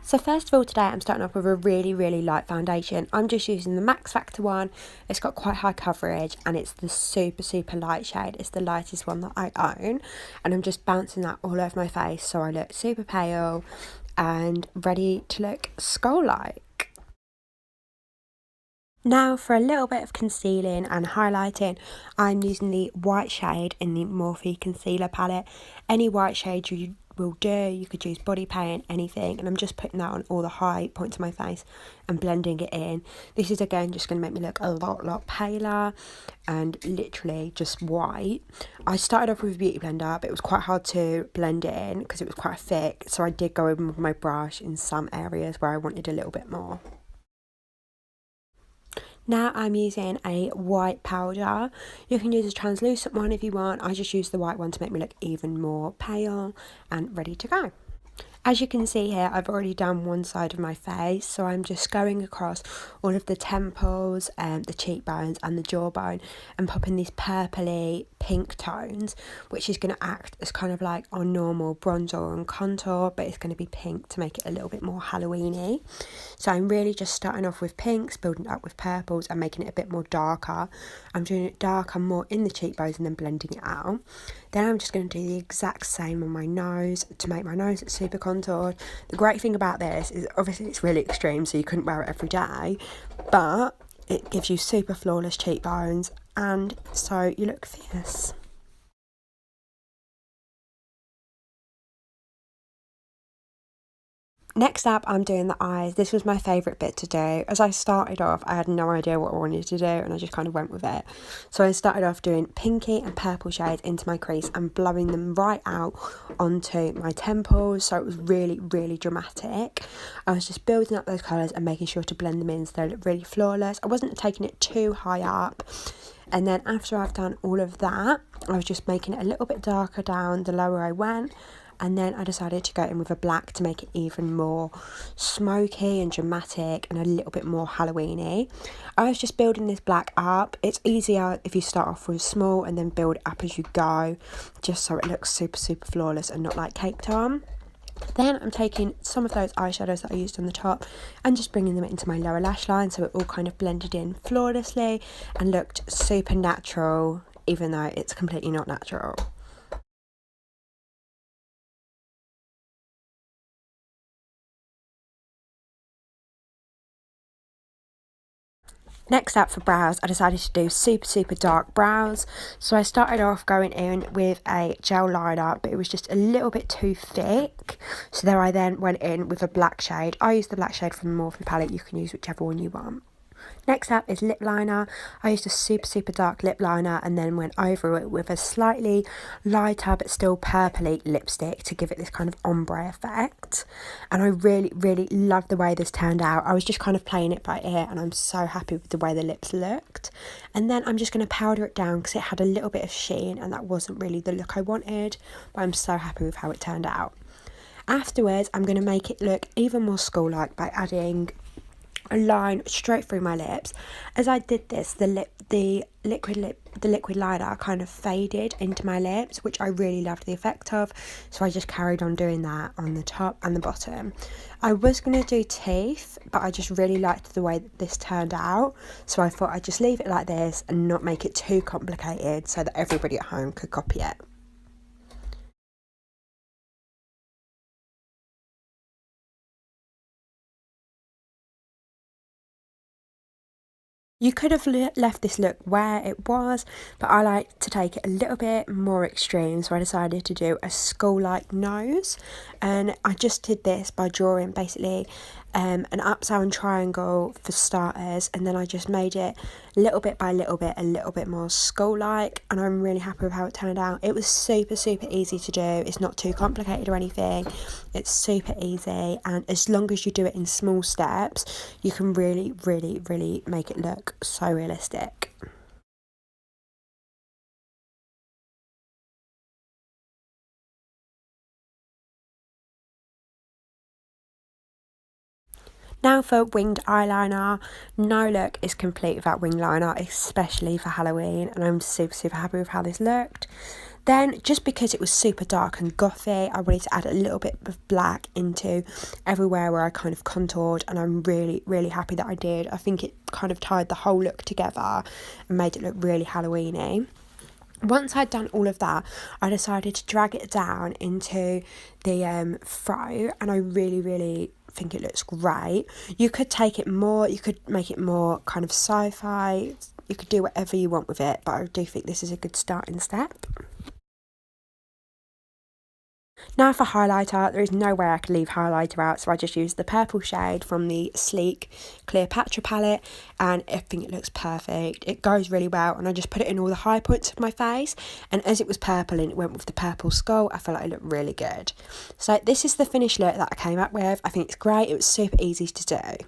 So first of all, today I'm starting off with a really light foundation. I'm just using the Max Factor one. It's got quite high coverage and it's the super light shade. It's the lightest one that I own, and I'm just bouncing that all over my face so I look super pale and ready to look skull-like. Now for a little bit of concealing and highlighting, I'm using the white shade in the Morphe concealer palette. Any white shade you will do, you could use body paint, anything, and I'm just putting that on all the high points of my face and blending it in. This is again just going to make me look a lot paler and literally just white. I started off with a beauty blender, but it was quite hard to blend it in because it was quite thick, so I did go in with my brush in some areas where I wanted a little bit more. Now I'm using a white powder. You can use a translucent one if you want. I just use the white one to make me look even more pale and ready to go. As you can see here, I've already done one side of my face, so I'm just going across all of the temples, the cheekbones and the jawbone and popping these purpley pink tones, which is going to act as kind of like our normal bronzer and contour, but it's going to be pink to make it a little bit more Halloween-y. So I'm really just starting off with pinks, building it up with purples and making it a bit more darker. I'm doing it darker more in the cheekbones and then blending it out. Then I'm just going to do the exact same on my nose to make my nose look super contoured. The great thing about this is obviously it's really extreme, so you couldn't wear it every day, but it gives you super flawless cheekbones and so you look fierce. Next up, I'm doing the eyes. This was my favourite bit to do. As I started off, I had no idea what I wanted to do and I just kind of went with it. So I started off doing pinky and purple shades into my crease and blowing them right out onto my temples. So it was really dramatic. I was just building up those colours and making sure to blend them in so they look really flawless. I wasn't taking it too high up. And then after I've done all of that, I was just making it a little bit darker down the lower I went. And then I decided to go in with a black to make it even more smoky and dramatic and a little bit more Halloween-y. I was just building this black up. It's easier if you start off with small and then build up as you go, just so it looks super flawless and not like caked on. Then I'm taking some of those eyeshadows that I used on the top and just bringing them into my lower lash line so it all kind of blended in flawlessly and looked super natural, even though it's completely not natural. Next up for brows, I decided to do super dark brows. So I started off going in with a gel liner, but it was just a little bit too thick. So there I then went in with a black shade. I used the black shade from the Morphe palette. You can use whichever one you want. Next up is lip liner. I used a super dark lip liner and then went over it with a slightly lighter but still purpley lipstick to give it this kind of ombre effect. And I really loved the way this turned out. I was just kind of playing it by ear and I'm so happy with the way the lips looked. And then I'm just going to powder it down because it had a little bit of sheen and that wasn't really the look I wanted, but I'm so happy with how it turned out. Afterwards, I'm going to make it look even more skull-like by adding a line straight through my lips. As I did this, the liquid liner kind of faded into my lips, which I really loved the effect of, so I just carried on doing that on the top and the bottom. I was going to do teeth, but I just really liked the way that this turned out, so I thought I'd just leave it like this and not make it too complicated so that everybody at home could copy it. You could have left this look where it was, but I like to take it a little bit more extreme, so I decided to do a skull-like nose, and I just did this by drawing basically an upside triangle for starters, and then I just made it little bit by little bit a little bit more skull-like, and I'm really happy with how it turned out. It was super easy to do. It's not too complicated or anything. It's super easy, and as long as you do it in small steps, you can really make it look so realistic. Now for winged eyeliner. No look is complete without winged liner, especially for Halloween, and I'm super happy with how this looked. Then, just because it was super dark and gothy, I wanted to add a little bit of black into everywhere where I kind of contoured, and I'm really, really happy that I did. I think it kind of tied the whole look together and made it look really Halloween-y. Once I'd done all of that, I decided to drag it down into the fro, and I really, really think it looks great. You could take it more, you could make it more kind of sci-fi, you could do whatever you want with it, but I do think this is a good starting step. Now for highlighter, there is no way I could leave highlighter out, so I just used the purple shade from the Sleek Cleopatra palette, and I think it looks perfect. It goes really well, and I just put it in all the high points of my face, and as it was purple and it went with the purple skull, I felt like it looked really good. So this is the finished look that I came up with. I think it's great. It was super easy to do.